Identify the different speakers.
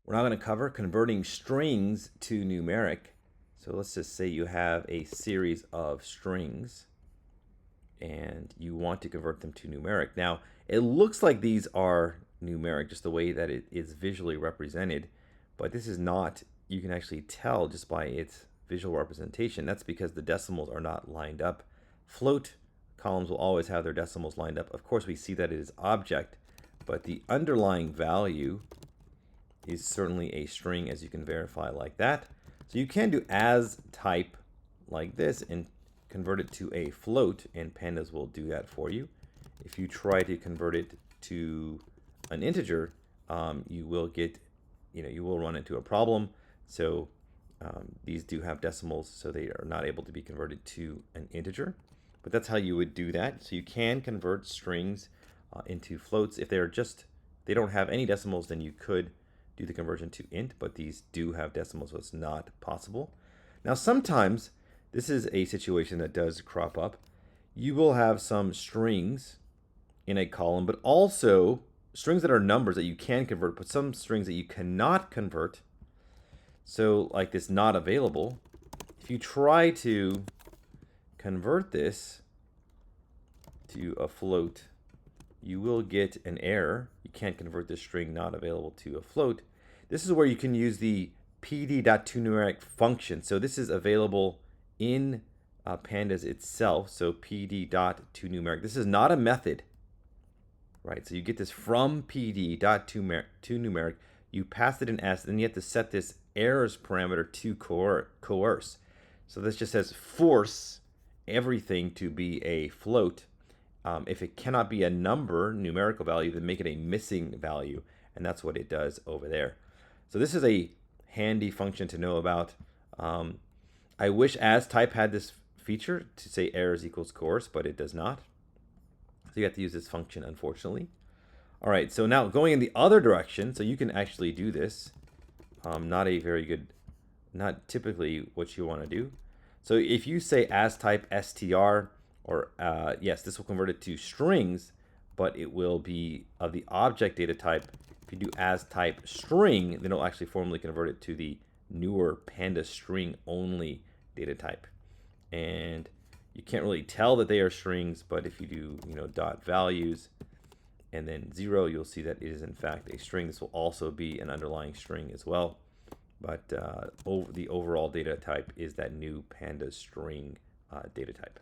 Speaker 1: We're now going to cover converting strings to numeric. So let's just say you have a series of strings and you want to convert them to numeric. Now, it looks like these are numeric, just the way that it is visually represented, but this is not. You can actually tell just by its visual representation. That's because the decimals are not lined up. Float columns will always have their decimals lined up. Of course, we see that it is object, but the underlying value is certainly a string, as you can verify like that. So you can do as type like this and convert it to a float, and pandas will do that for you. If you try to convert it to an integer, you will get, you will run into a problem. So these do have decimals, so they are not able to be converted to an integer. But that's how you would do that. So you can convert strings into floats. If they don't have any decimals, then you could do the conversion to int, but these do have decimals, so it's not possible. Now, sometimes this is a situation that does crop up. You will have some strings in a column, but also strings that are numbers that you can convert, but some strings that you cannot convert. So like this not available, if you try to convert this to a float, you will get an error. You can't convert this string not available to a float. This is where you can use the pd.toNumeric function. So this is available in pandas itself. So pd.toNumeric. This is not a method, right? So you get this from pd.toNumeric. You pass it in s, and you have to set this errors parameter to coerce. So this just says force everything to be a float. If it cannot be a number, numerical value, then make it a missing value, and that's what it does over there. So this is a handy function to know about. I wish asType had this feature to say errors equals coerce, but it does not. So you have to use this function, unfortunately. All right, so now going in the other direction, so you can actually do this. Not a very good, not typically what you want to do. So if you say asType str, or yes, this will convert it to strings, but it will be of the object data type. If you do asType string, then it'll actually formally convert it to the newer panda string only data type. And you can't really tell that they are strings, but if you do, dot values and then 0, you'll see that it is in fact a string. This will also be an underlying string as well. But the overall data type is that new panda string data type.